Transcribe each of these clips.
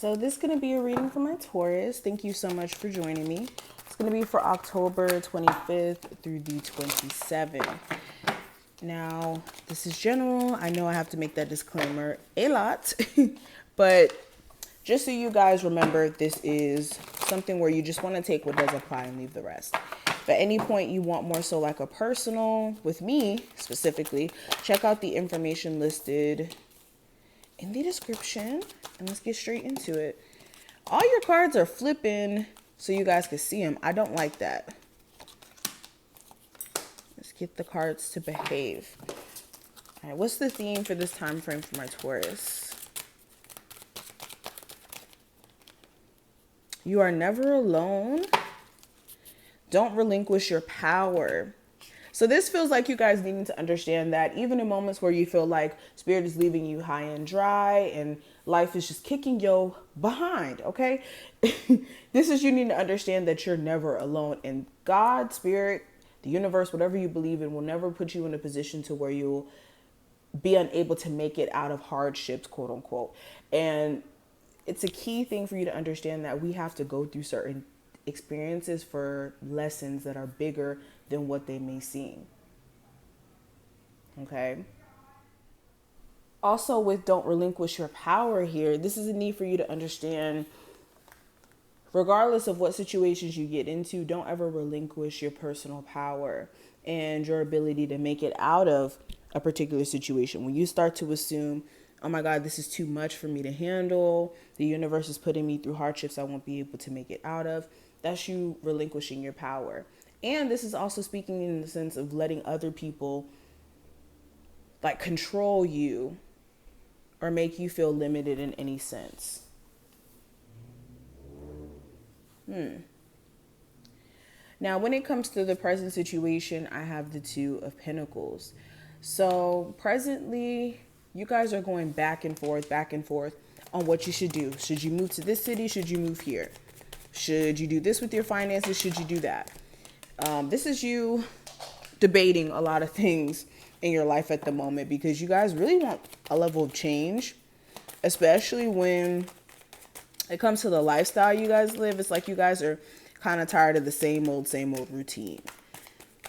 So this is going to be a reading for my Taurus. Thank you so much for joining me. It's going to be for October 25th through the 27th. Now, this is general. I know I have to make that disclaimer a lot, but just so you guys remember, this is something where you just want to take what does apply and leave the rest. If at any point you want more so like a personal with me specifically, check out the information listed in the description, and let's get straight into it. All your cards are flipping so you guys can see them. I don't like that. Let's get the cards to behave. All right, what's the theme for this time frame for my Taurus? You are never alone. Don't relinquish your power. So this feels like you guys needing to understand that even in moments where you feel like spirit is leaving you high and dry and life is just kicking you behind, okay? This is you need to understand that you're never alone. And God, spirit, the universe, whatever you believe in, will never put you in a position to where you'll be unable to make it out of hardships, quote unquote. And it's a key thing for you to understand that we have to go through certain experiences for lessons that are bigger than what they may seem. Okay. Also, with don't relinquish your power here, this is a need for you to understand, regardless of what situations you get into, don't ever relinquish your personal power and your ability to make it out of a particular situation. When you start to assume, oh my God, this is too much for me to handle, the universe is putting me through hardships I won't be able to make it out of, that's you relinquishing your power. And this is also speaking in the sense of letting other people like control you or make you feel limited in any sense. Now, when it comes to the present situation, I have the Two of Pentacles. So presently, you guys are going back and forth on what you should do. Should you move to this city? Should you move here? Should you do this with your finances? Should you do that? This is you debating a lot of things in your life at the moment because you guys really want a level of change, especially when it comes to the lifestyle you guys live. It's like you guys are kind of tired of the same old routine.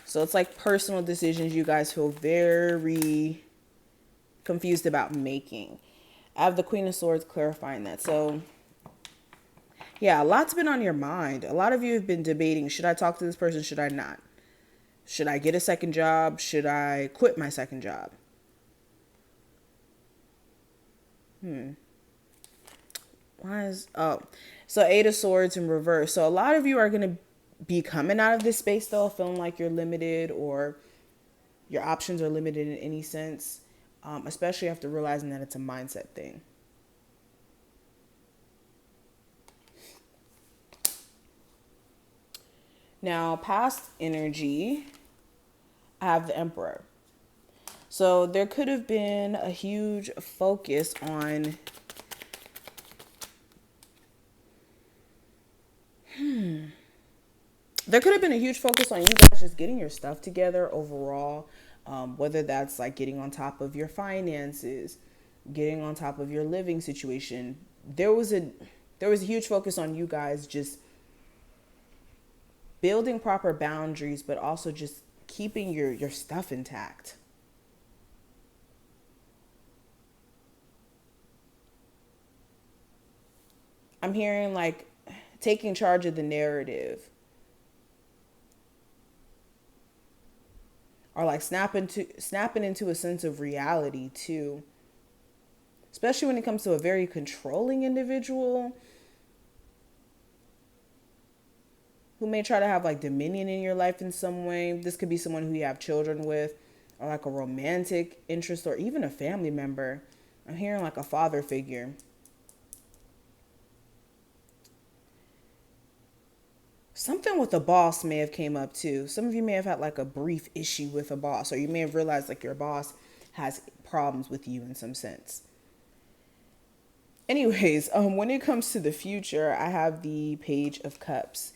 So it's like personal decisions you guys feel very confused about making. I have the Queen of Swords clarifying that. So yeah, a lot's been on your mind. A lot of you have been debating, should I talk to this person? Should I not? Should I get a second job? Should I quit my second job? So Eight of Swords in reverse. So a lot of you are going to be coming out of this space though, feeling like you're limited or your options are limited in any sense, especially after realizing that it's a mindset thing. Now, past energy, I have the Emperor. So there could have been a huge focus on There could have been a huge focus on you guys just getting your stuff together overall, whether that's like getting on top of your finances, getting on top of your living situation. There was a huge focus on you guys just building proper boundaries, but also just keeping your stuff intact. I'm hearing like taking charge of the narrative, or like snapping into a sense of reality too, especially when it comes to a very controlling individual who may try to have like dominion in your life in some way. This could be someone who you have children with, or like a romantic interest, or even a family member. I'm hearing like a father figure. Something with a boss may have came up too. Some of you may have had like a brief issue with a boss, or you may have realized like your boss has problems with you in some sense. Anyways, when it comes to the future, I have the Page of Cups.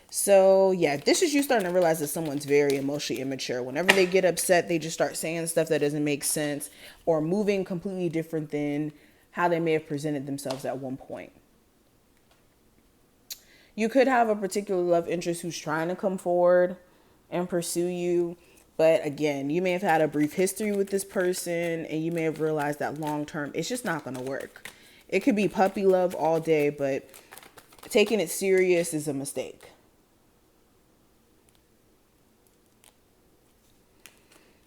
So yeah, this is you starting to realize that someone's very emotionally immature. Whenever they get upset, they just start saying stuff that doesn't make sense or moving completely different than how they may have presented themselves at one point. You could have a particular love interest who's trying to come forward and pursue you. But again, you may have had a brief history with this person and you may have realized that long term, it's just not going to work. It could be puppy love all day, but taking it serious is a mistake.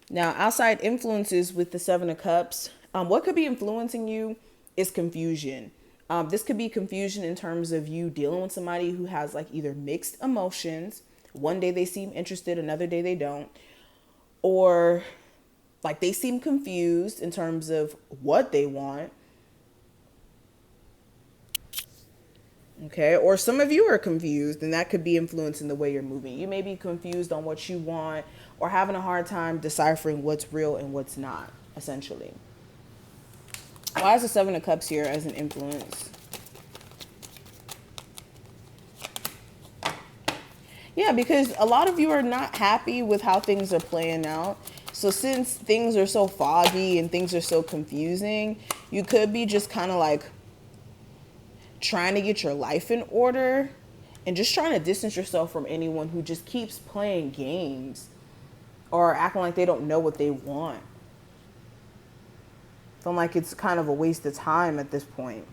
Now, outside influences with the Seven of Cups, what could be influencing you is confusion. This could be confusion in terms of you dealing with somebody who has like either mixed emotions. One day they seem interested, another day they don't. Or like they seem confused in terms of what they want. Okay, or some of you are confused and that could be influencing the way you're moving. You may be confused on what you want or having a hard time deciphering what's real and what's not, essentially. Why is the Seven of Cups here as an influence? Yeah, because a lot of you are not happy with how things are playing out. So since things are so foggy and things are so confusing, you could be just kind of like trying to get your life in order and just trying to distance yourself from anyone who just keeps playing games or acting like they don't know what they want. Feeling like it's kind of a waste of time at this point.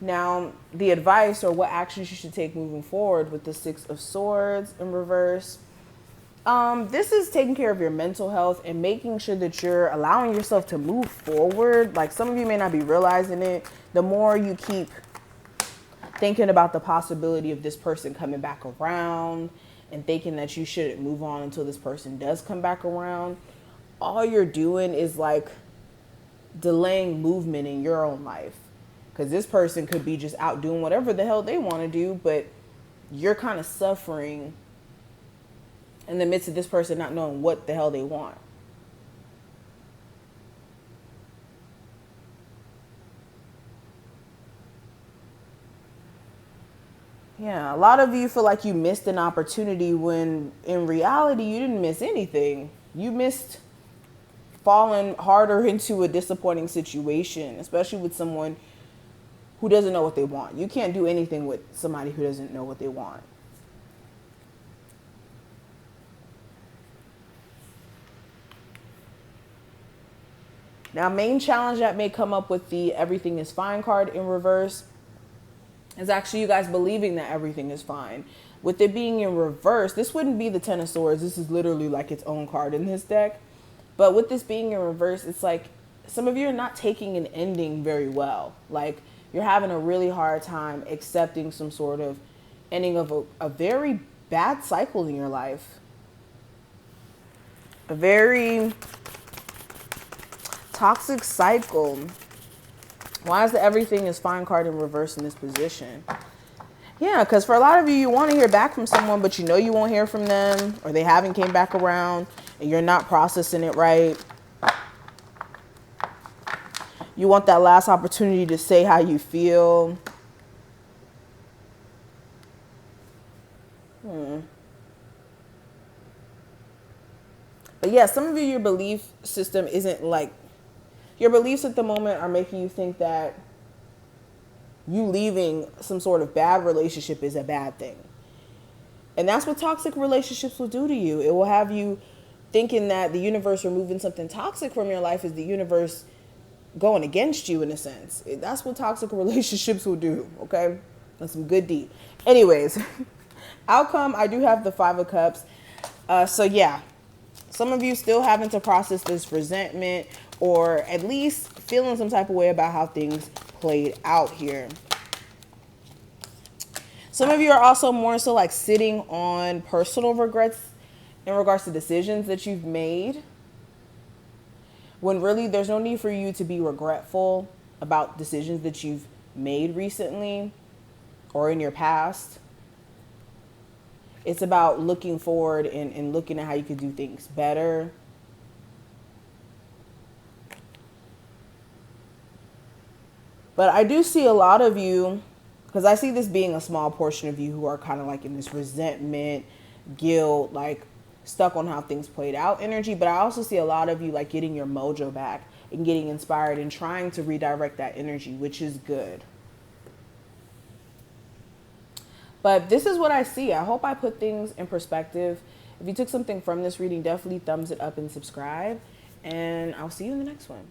Now, the advice or what actions you should take moving forward with the Six of Swords in reverse. This is taking care of your mental health and making sure that you're allowing yourself to move forward. Like some of you may not be realizing it. The more you keep thinking about the possibility of this person coming back around and thinking that you shouldn't move on until this person does come back around, all you're doing is like delaying movement in your own life. Because this person could be just out doing whatever the hell they want to do, but you're kind of suffering in the midst of this person not knowing what the hell they want. Yeah, a lot of you feel like you missed an opportunity when in reality you didn't miss anything. You missed falling harder into a disappointing situation, especially with someone who doesn't know what they want. You can't do anything with somebody who doesn't know what they want. Now, main challenge that may come up with the everything is fine card in reverse is actually you guys believing that everything is fine. With it being in reverse, this wouldn't be the Ten of Swords. This is literally like its own card in this deck. But with this being in reverse, it's like some of you are not taking an ending very well. Like you're having a really hard time accepting some sort of ending of a very bad cycle in your life. A very toxic cycle. Why is the everything is fine card in reverse in this position? Yeah, because for a lot of you, you want to hear back from someone, but you know you won't hear from them, or they haven't came back around, and you're not processing it right. You want that last opportunity to say how you feel. But yeah, some of you, your belief system isn't like, your beliefs at the moment are making you think that you leaving some sort of bad relationship is a bad thing. And that's what toxic relationships will do to you. It will have you thinking that the universe removing something toxic from your life is the universe going against you in a sense. That's what toxic relationships will do, okay? That's some good deed. Anyways, outcome, I do have the Five of Cups. So yeah, some of you still having to process this resentment or at least feeling some type of way about how things played out here. Some of you are also more so like sitting on personal regrets in regards to decisions that you've made, when really there's no need for you to be regretful about decisions that you've made recently or in your past. It's about looking forward and looking at how you could do things better. But I do see a lot of you, because I see this being a small portion of you who are kind of like in this resentment, guilt, like stuck on how things played out energy, but I also see a lot of you like getting your mojo back and getting inspired and trying to redirect that energy, which is good. But this is what I see. I hope I put things in perspective. If you took something from this reading, definitely thumbs it up and subscribe. And I'll see you in the next one.